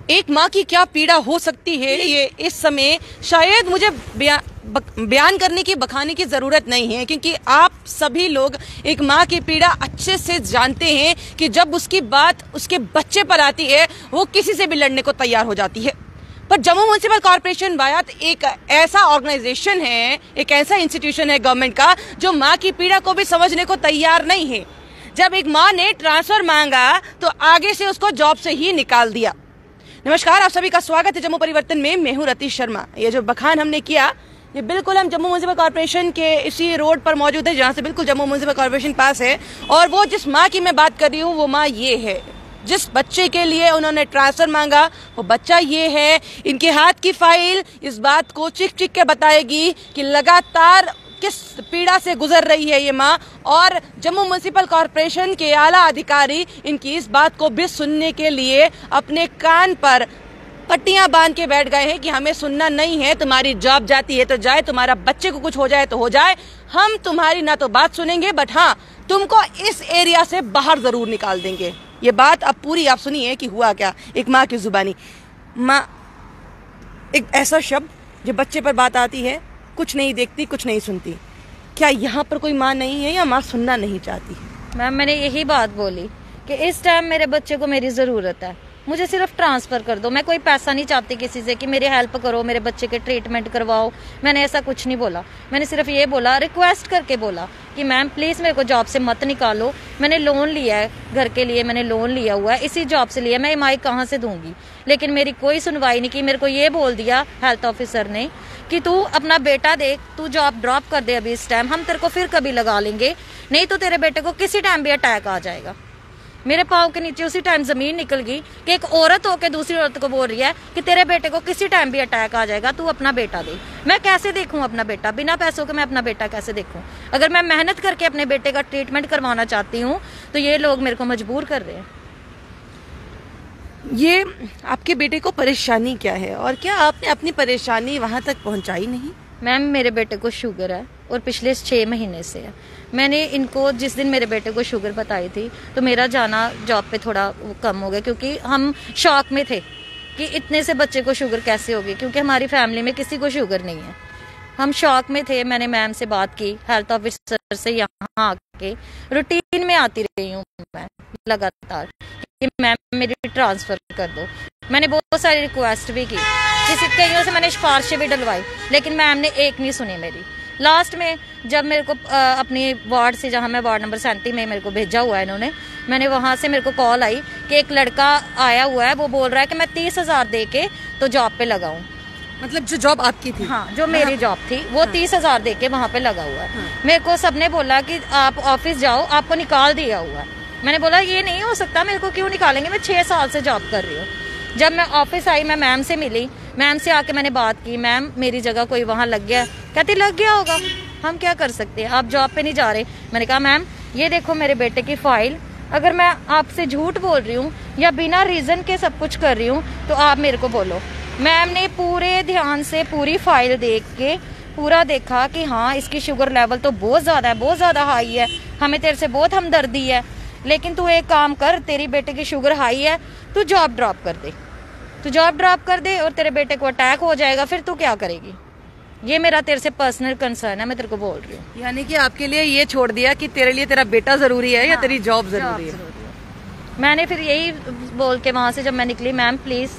एक माँ की क्या पीड़ा हो सकती है, ये इस समय शायद मुझे बयान करने की, बखाने की जरूरत नहीं है, क्योंकि आप सभी लोग एक माँ की पीड़ा अच्छे से जानते हैं कि जब उसकी बात उसके बच्चे पर आती है वो किसी से भी लड़ने को तैयार हो जाती है। पर जम्मू म्युनिसिपल कॉर्पोरेशन बायत एक ऐसा ऑर्गेनाइजेशन है, एक ऐसा इंस्टीट्यूशन है गवर्नमेंट का जो माँ की पीड़ा को भी समझने को तैयार नहीं है। जब एक माँ ने ट्रांसफर मांगा तो आगे से उसको जॉब से ही निकाल दिया। नमस्कार, आप सभी का स्वागत है जम्मू परिवर्तन में। मैं हूं रतीश शर्मा। ये जो बखान हमने किया, ये बिल्कुल हम जम्मू म्युनिसिपल कॉर्पोरेशन के इसी रोड पर मौजूद है, जहां से बिल्कुल जम्मू म्युनिसिपल कॉर्पोरेशन पास है। और वो जिस माँ की मैं बात कर रही हूँ, वो माँ ये है जिस बच्चे के लिए उन्होंने ट्रांसफर मांगा। वो बच्चा ये है। इनके हाथ की फाइल इस बात को चिक चिक के बताएगी कि लगातार किस पीड़ा से गुजर रही है ये माँ। और जम्मू म्युनिसिपल कॉर्पोरेशन के आला अधिकारी इनकी इस बात को भी सुनने के लिए अपने कान पर पट्टियां बांध के बैठ गए हैं कि हमें सुनना नहीं है, तुम्हारी जॉब जाती है तो जाए, तुम्हारा बच्चे को कुछ हो जाए तो हो जाए, हम तुम्हारी ना तो बात सुनेंगे, बट हाँ, तुमको इस एरिया से बाहर जरूर निकाल देंगे। ये बात अब पूरी आप सुनिए कि हुआ क्या। एक माँ की जुबानी, माँ एक ऐसा शब्द जो बच्चे पर बात आती है, कुछ नहीं देखती, कुछ नहीं सुनती। क्या यहाँ पर कोई माँ नहीं है या माँ सुनना नहीं चाहती है? मैम, मैंने यही बात बोली कि इस टाइम मेरे बच्चे को मेरी जरूरत है, मुझे सिर्फ ट्रांसफर कर दो। मैं कोई पैसा नहीं चाहती किसी से कि मेरी हेल्प करो, मेरे बच्चे के ट्रीटमेंट करवाओ। मैंने ऐसा कुछ नहीं बोला। मैंने सिर्फ ये बोला, रिक्वेस्ट करके बोला कि मैम प्लीज मेरे को जॉब से मत निकालो। मैंने लोन लिया है घर के लिए, मैंने लोन लिया हुआ है, इसी जॉब से लिया। मैं ईएमआई कहाँ से दूंगी? लेकिन मेरी कोई सुनवाई नहीं की। मेरे को ये बोल दिया हेल्थ ऑफिसर ने कि तू अपना बेटा देख, तू जॉब ड्रॉप कर दे अभी इस टाइम, हम तेरे को फिर कभी लगा लेंगे, नहीं तो तेरे बेटे को किसी टाइम भी अटैक आ जाएगा। मेरे पाँव के नीचे उसी टाइम जमीन निकल गई कि एक औरत होकर दूसरी औरत को बोल रही है कि तेरे बेटे को किसी टाइम भी अटैक आ जाएगा, तू अपना बेटा दे। मैं कैसे देखूं अपना बेटा? बिना पैसों के मैं अपना बेटा कैसे देखूं? अगर मैं मेहनत करके अपने बेटे का ट्रीटमेंट करवाना चाहती हूँ तो ये लोग मेरे को मजबूर कर रहे हैं। ये आपके बेटे को परेशानी क्या है और क्या आपने अपनी परेशानी वहां तक पहुंचाई नहीं? मैम, मेरे बेटे को शुगर है और पिछले 6 महीने से है। मैंने इनको जिस दिन मेरे बेटे को शुगर बताई थी तो मेरा जाना जॉब पे थोड़ा कम हो गया, क्योंकि हम शॉक में थे कि इतने से बच्चे को शुगर कैसे होगी, क्योंकि हमारी फैमिली में किसी को शुगर नहीं है। हम शॉक में थे। मैंने मैम से बात की, हेल्थ ऑफिसर से यहाँ आके रूटीन में आती रही हूँ मैं लगातार कि मैम मेरी ट्रांसफर कर दो। मैंने बहुत सारी रिक्वेस्ट भी की, कईयों से मैंने सिफारिशें भी डलवाई, लेकिन मैम ने एक नहीं सुनी मेरी। लास्ट में जब मेरे को अपनी वार्ड से, जहाँ मैं वार्ड नंबर 37 में मेरे को भेजा हुआ है इन्होंने, मैंने वहाँ से मेरे को कॉल आई कि एक लड़का आया हुआ है, वो बोल रहा है कि मैं 30,000 दे के तो जॉब पे लगाऊं। मतलब जो जॉब आपकी थी? हाँ, जो मेरी जॉब थी वो 30,000 दे के वहाँ पे लगा हुआ है। मेरे को सबने बोला कि आप ऑफिस जाओ, आपको निकाल दिया हुआ है। मैंने बोला ये नहीं हो सकता, मेरे को क्यों निकालेंगे, मैं 6 साल से जॉब कर रही हूँ। जब मैं ऑफिस आई, मैं मैम से मिली, मैम से आके मैंने बात की, मैम मेरी जगह कोई वहाँ लग गया। कहती लग गया होगा, हम क्या कर सकते हैं, आप जॉब पे नहीं जा रहे। मैंने कहा मैम ये देखो मेरे बेटे की फाइल, अगर मैं आपसे झूठ बोल रही हूँ या बिना रीजन के सब कुछ कर रही हूँ तो आप मेरे को बोलो। मैम ने पूरे ध्यान से पूरी फाइल देख के पूरा देखा कि हाँ इसकी शुगर लेवल तो बहुत ज्यादा है, बहुत ज्यादा हाई है, हमें तेरे से बहुत हमदर्दी है, लेकिन तू एक काम कर, तेरी बेटे की शुगर हाई है, तू जॉब ड्रॉप कर दे, तू जॉब ड्रॉप कर दे और तेरे बेटे को अटैक हो जाएगा, फिर तू क्या करेगी? ये मेरा तेरे से पर्सनल कंसर्न है, मैं तेरे को बोल रही हूँ। यानी कि आपके लिए ये छोड़ दिया कि तेरे लिए तेरा बेटा जरूरी है या तेरी जॉब जरूरी है? मैंने फिर यही बोल के वहां से जब मैं निकली, मैम प्लीज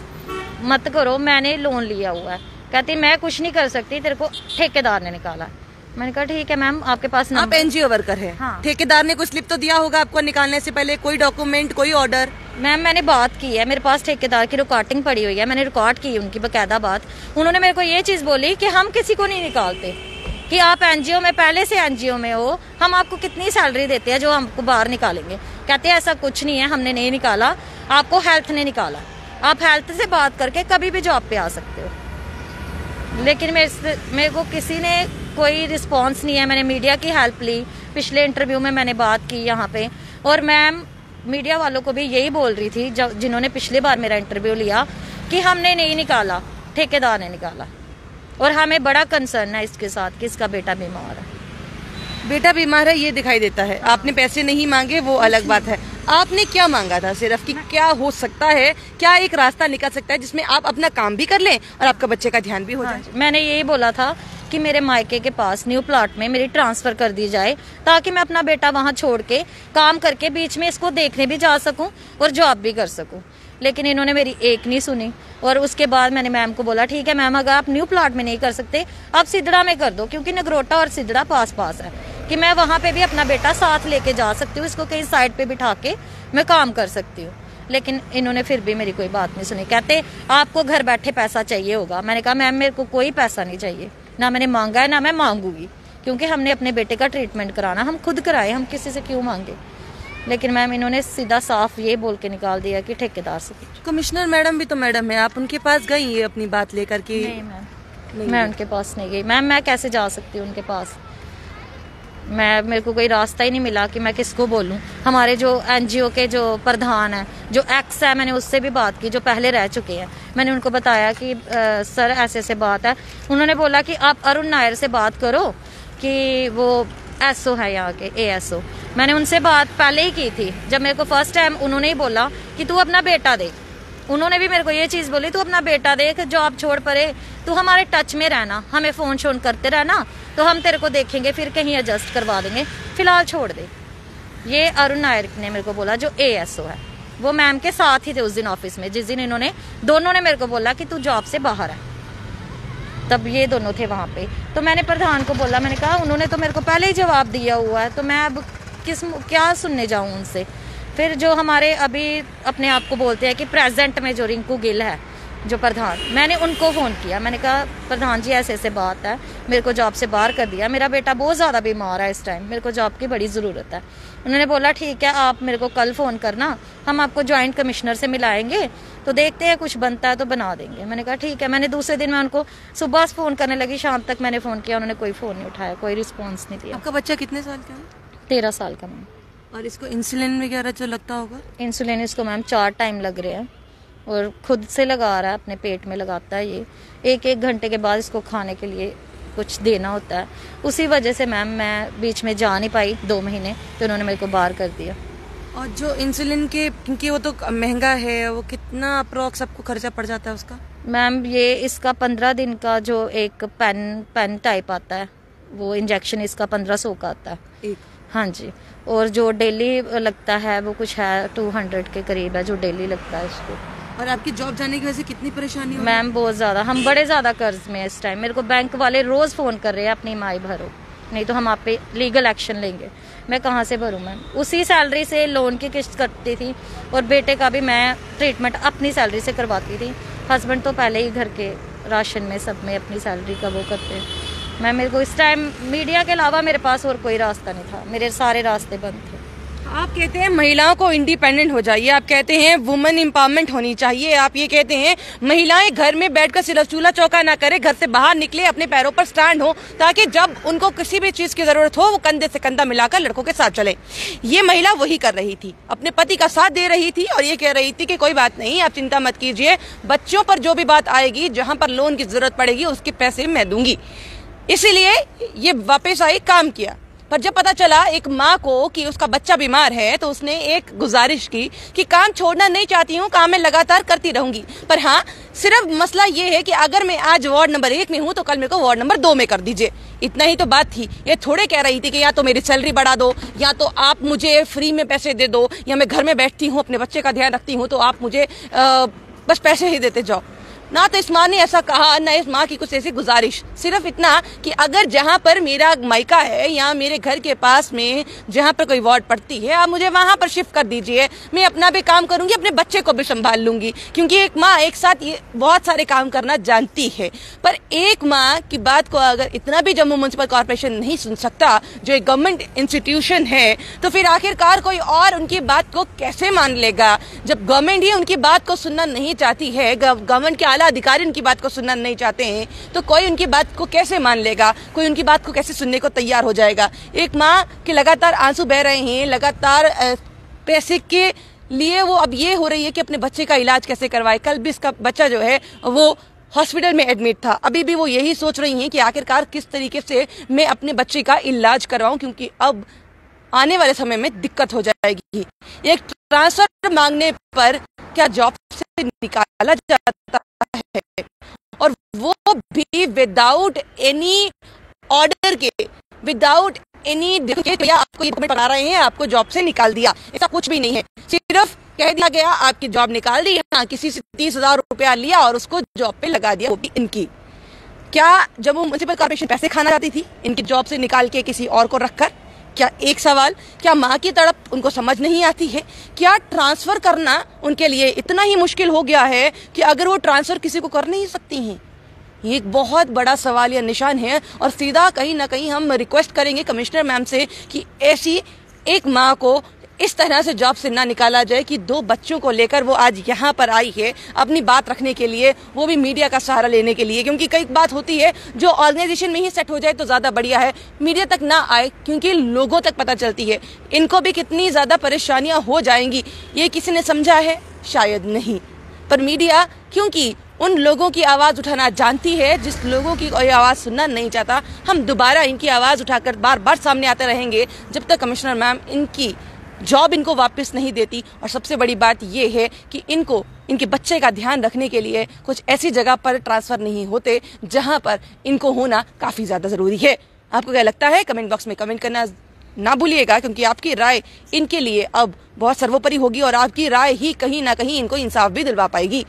मत करो, मैंने लोन लिया हुआ है। कहती मैं कुछ नहीं कर सकती, तेरे को ठेकेदार ने निकाला। मैंने कहा ठीक है मैम, आपके पास आप एनजीओ वर्कर है? हाँ। ठेकेदार ने कुछ स्लिप तो दिया होगा आपको निकालने से पहले, कोई डॉक्यूमेंट, कोई ऑर्डर? मैम मैंने बात की है, मेरे पास ठेकेदार की रिकॉर्डिंग पड़ी हुई है, मैंने रिकॉर्ड की उनकी बकायदा बात। उन्होंने मेरे को ये चीज बोली कि हम किसी को नहीं निकालते, कि आप एनजीओ में पहले से एनजीओ में हो, हम आपको कितनी सैलरी देते हैं जो हमको बाहर निकालेंगे। कहते हैं ऐसा कुछ नहीं है, हमने नहीं निकाला, आपको हेल्थ ने निकाला, आप हेल्थ से बात करके कभी भी जॉब पे आ सकते हो। लेकिन मेरे को किसी ने कोई रिस्पॉन्स नहीं है। मैंने मीडिया की हेल्प ली, पिछले इंटरव्यू में मैंने बात की यहाँ पे, और मैम मीडिया वालों को भी यही बोल रही थी जिन्होंने पिछली बार मेरा इंटरव्यू लिया कि हमने नहीं निकाला, ठेकेदार ने निकाला, और हमें बड़ा कंसर्न है इसके साथ कि इसका बेटा बीमार है। बेटा बीमार है ये दिखाई देता है, आपने पैसे नहीं मांगे वो अलग बात है। आपने क्या मांगा था सिर्फ कि क्या हो सकता है, क्या एक रास्ता निकल सकता है जिसमें आप अपना काम भी कर लें और आपका बच्चे का ध्यान भी हो जाए? मैंने यही बोला था कि मेरे मायके के पास न्यू प्लॉट में मेरी ट्रांसफर कर दी जाए ताकि मैं अपना बेटा वहां छोड़ के काम करके बीच में इसको देखने भी जा सकूं और जॉब भी कर सकूं। लेकिन इन्होंने मेरी एक नहीं सुनी और उसके बाद मैंने मैम को बोला ठीक है मैम, अगर आप न्यू प्लॉट में नहीं कर सकते आप सिद्धड़ा में कर दो, क्योंकि नगरोटा और सिद्धड़ा पास पास है कि मैं वहां पे भी अपना बेटा साथ लेके जा सकती हूँ, इसको कहीं साइड पे बिठा के मैं काम कर सकती हूँ। लेकिन इन्होंने फिर भी मेरी कोई बात नहीं सुनी। कहते आपको घर बैठे पैसा चाहिए होगा। मैंने कहा मैम मेरे को कोई पैसा नहीं चाहिए, ना मैंने मांगा है ना मैं मांगूंगी, क्योंकि हमने अपने बेटे का ट्रीटमेंट कराना, हम खुद कराए, हम किसी से क्यों मांगे। लेकिन मैम इन्होंने सीधा साफ ये बोल के निकाल दिया कि ठेकेदार से पूछो। कमिश्नर मैडम भी तो मैडम है, आप उनके पास गई ये अपनी बात लेकर के? नहीं मैम, मैं उनके पास नहीं गई मैम। मैं कैसे जा सकती हूँ उनके पास? मेरे को कोई रास्ता ही नहीं मिला कि मैं किसको बोलूं। हमारे जो एनजीओ के जो प्रधान है, जो एक्स है, मैंने उससे भी बात की, जो पहले रह चुके हैं। मैंने उनको बताया कि सर ऐसे ऐसे बात है। उन्होंने बोला कि आप अरुण नायर से बात करो कि वो एसओ है यहाँ के, एएसओ। मैंने उनसे बात पहले ही की थी जब मेरे को फर्स्ट टाइम उन्होंने ही बोला कि तू अपना बेटा देख। उन्होंने भी मेरे को ये चीज बोली, तू अपना बेटा देख, जॉब छोड़ पड़े, तू हमारे टच में रहना, हमें फोन शोन करते रहना, तो हम तेरे को देखेंगे, फिर कहीं एडजस्ट करवा देंगे, फिलहाल छोड़ दे। ये अरुण नायर ने मेरे को बोला, जो एएसओ है। वो मैम के साथ ही थे उस दिन ऑफिस में, जिस दिन इन्होंने दोनों ने मेरे को बोला कि तू जॉब से बाहर है, तब ये दोनों थे वहां पे। तो मैंने प्रधान को बोला, मैंने कहा उन्होंने तो मेरे को पहले ही जवाब दिया हुआ है, तो मैं अब क्या सुनने जाऊं उनसे। फिर जो हमारे अभी अपने आप को बोलते हैं कि प्रेजेंट में जो रिंकू गिल है, जो प्रधान, मैंने उनको फ़ोन किया। मैंने कहा प्रधान जी ऐसे ऐसे बात है, मेरे को जॉब से बाहर कर दिया, मेरा बेटा बहुत ज़्यादा बीमार है इस टाइम, मेरे को जॉब की बड़ी ज़रूरत है। उन्होंने बोला ठीक है, आप मेरे को कल फ़ोन करना, हम आपको जॉइंट कमिश्नर से मिलाएंगे, तो देखते हैं कुछ बनता है तो बना देंगे। मैंने कहा ठीक है। मैंने दूसरे दिन मैं उनको सुबह फ़ोन करने लगी, शाम तक मैंने फ़ोन किया, उन्होंने कोई फ़ोन नहीं उठाया, कोई रिस्पॉन्स नहीं दिया। आपका बच्चा कितने साल का है? 13 साल का मैम। और इसको इंसुलिन वगैरह जो लगता होगा? इंसुलिन इसको मैम 4 टाइम लग रहे हैं और खुद से लगा रहा है, अपने पेट में लगाता है। ये 1-1 घंटे के बाद इसको खाने के लिए कुछ देना होता है। उसी वजह से मैम मैं बीच में जा नहीं पाई 2 महीने, तो उन्होंने मेरे को बाहर कर दिया। और जो इंसुलिन के, क्योंकि वो तो महंगा है, वो कितना अप्रोक्स आपको खर्चा पड़ जाता है उसका? मैम ये इसका 15 दिन का जो एक पेन टाइप आता है, वो इंजेक्शन इसका 1500 का आता है एक। हाँ जी। और जो डेली लगता है वो कुछ है 200 के करीब है जो डेली लगता है इसको। और आपकी जॉब जाने की वजह से कितनी परेशानी हो? मैम बहुत ज्यादा, हम बड़े ज्यादा कर्ज में है इस टाइम। मेरे को बैंक वाले रोज फोन कर रहे हैं अपनी माई भरो, नहीं तो हम आप पे लीगल एक्शन लेंगे। मैं कहाँ से भरूँ मैम? उसी सैलरी से लोन की किस्त कटती थी और बेटे का भी मैं ट्रीटमेंट अपनी सैलरी से करवाती थी। हस्बैंड तो पहले ही घर के राशन में सब में अपनी सैलरी का वो करते हैं। मेरे को इस टाइम मीडिया के अलावा मेरे पास और कोई रास्ता नहीं था, मेरे सारे रास्ते बंद थे। आप कहते हैं महिलाओं को इंडिपेंडेंट हो जाइए, आप कहते हैं वुमेन एम्पावरमेंट होनी चाहिए, आप ये कहते हैं महिलाएं घर में बैठकर सिर्फ चूल्हा चौका ना करे, घर से बाहर निकले, अपने पैरों पर स्टैंड हो, ताकि जब उनको किसी भी चीज की जरूरत हो वो कंधे से कंधा मिलाकर लड़कों के साथ चले। ये महिला वही कर रही थी, अपने पति का साथ दे रही थी और ये कह रही थी कि कोई बात नहीं, आप चिंता मत कीजिए, बच्चों पर जो भी बात आएगी, जहां पर लोन की जरूरत पड़ेगी उसके पैसे मैं दूंगी। इसीलिए ये वापस आई, काम किया। पर जब पता चला एक माँ को कि उसका बच्चा बीमार है, तो उसने एक गुजारिश की कि काम छोड़ना नहीं चाहती हूँ, काम मैं लगातार करती रहूंगी, पर हाँ सिर्फ मसला ये है कि अगर मैं आज वार्ड नंबर 1 में हूँ तो कल मेरे को वार्ड नंबर 2 में कर दीजिए। इतना ही तो बात थी। ये थोड़े कह रही थी कि या तो मेरी सैलरी बढ़ा दो, या तो आप मुझे फ्री में पैसे दे दो, या मैं घर में बैठती हूँ अपने बच्चे का ध्यान रखती हूँ तो आप मुझे बस पैसे ही देते जाओ। ना तो इस माँ ने ऐसा कहा, ना इस माँ की कुछ ऐसी गुजारिश, सिर्फ इतना कि अगर जहाँ पर मेरा मायका है या मेरे घर के पास में जहाँ पर कोई वार्ड पड़ती है, आप मुझे वहाँ पर शिफ्ट कर दीजिए, मैं अपना भी काम करूंगी, अपने बच्चे को भी संभाल लूंगी। क्योंकि एक माँ एक साथ ये बहुत सारे काम करना जानती है। पर एक माँ की बात को अगर इतना भी जम्मू म्युनिसिपल कॉर्पोरेशन नहीं सुन सकता, जो एक गवर्नमेंट इंस्टीट्यूशन है, तो फिर आखिरकार कोई और उनकी बात को कैसे मान लेगा? जब गवर्नमेंट ही उनकी बात को सुनना नहीं चाहती है, गवर्नमेंट के आला अधिकारी उनकी बात को सुनना नहीं चाहते हैं, तो कोई उनकी बात को कैसे मान लेगा? कोई उनकी बात को कैसे सुनने को तैयार हो जाएगा? एक माँ के लगातार आंसू बह रहे हैं, लगातार पैसे के लिए वो अब ये हो रही है कि अपने बच्चे का इलाज कैसे करवाए। कल भी इसका बच्चा जो है वो हॉस्पिटल में एडमिट था। अभी भी वो यही सोच रही हैं कि आखिरकार किस तरीके से मैं अपने बच्चे का इलाज करवाऊं, क्योंकि अब आने वाले समय में दिक्कत हो जाएगी। एक ट्रांसफर मांगने पर क्या जॉब से निकाला जाता है, और वो भी विदाउट एनी ऑर्डर के, विदाउट एनी भैया आपको ये पढ़ा रहे हैं, आपको जॉब से निकाल दिया। ऐसा कुछ भी नहीं है, सिर्फ कह दिया गया आपकी जॉब निकाल दी। हाँ, किसी से 30,000 रुपया लिया और उसको जॉब पे लगा दिया, वो भी इनकी। क्या जम्मू म्युनिसिपल कॉर्पोरेशन पैसे खाना चाहती थी इनकी जॉब से निकाल के किसी और को रखकर? क्या एक सवाल, क्या माँ की तड़प उनको समझ नहीं आती है? क्या ट्रांसफर करना उनके लिए इतना ही मुश्किल हो गया है कि अगर वो ट्रांसफर किसी को कर नहीं सकती हैं? ये एक बहुत बड़ा सवाल या निशान है, और सीधा कहीं ना कहीं हम रिक्वेस्ट करेंगे कमिश्नर मैम से कि ऐसी एक माँ को इस तरह से जॉब से ना निकाला जाए कि 2 बच्चों को लेकर वो आज यहाँ पर आई है अपनी बात रखने के लिए, वो भी मीडिया का सहारा लेने के लिए। क्योंकि कई बात होती है जो ऑर्गेनाइजेशन में ही सेट हो जाए तो ज़्यादा बढ़िया है, मीडिया तक ना आए, क्योंकि लोगों तक पता चलती है। इनको भी कितनी ज़्यादा परेशानियाँ हो जाएंगी ये किसी ने समझा है? शायद नहीं। पर मीडिया क्योंकि उन लोगों की आवाज़ उठाना जानती है जिस लोगों की कोई आवाज़ सुनना नहीं चाहता, हम दोबारा इनकी आवाज़ उठाकर बार बार सामने आते रहेंगे जब तक कमिश्नर मैम इनकी जॉब इनको वापस नहीं देती। और सबसे बड़ी बात यह है कि इनको इनके बच्चे का ध्यान रखने के लिए कुछ ऐसी जगह पर ट्रांसफर नहीं होते जहां पर इनको होना काफ़ी ज़्यादा ज़रूरी है। आपको क्या लगता है? कमेंट बॉक्स में कमेंट करना ना भूलिएगा, क्योंकि आपकी राय इनके लिए अब बहुत सर्वोपरि होगी और आपकी राय ही कहीं ना कहीं इनको इंसाफ भी दिलवा पाएगी।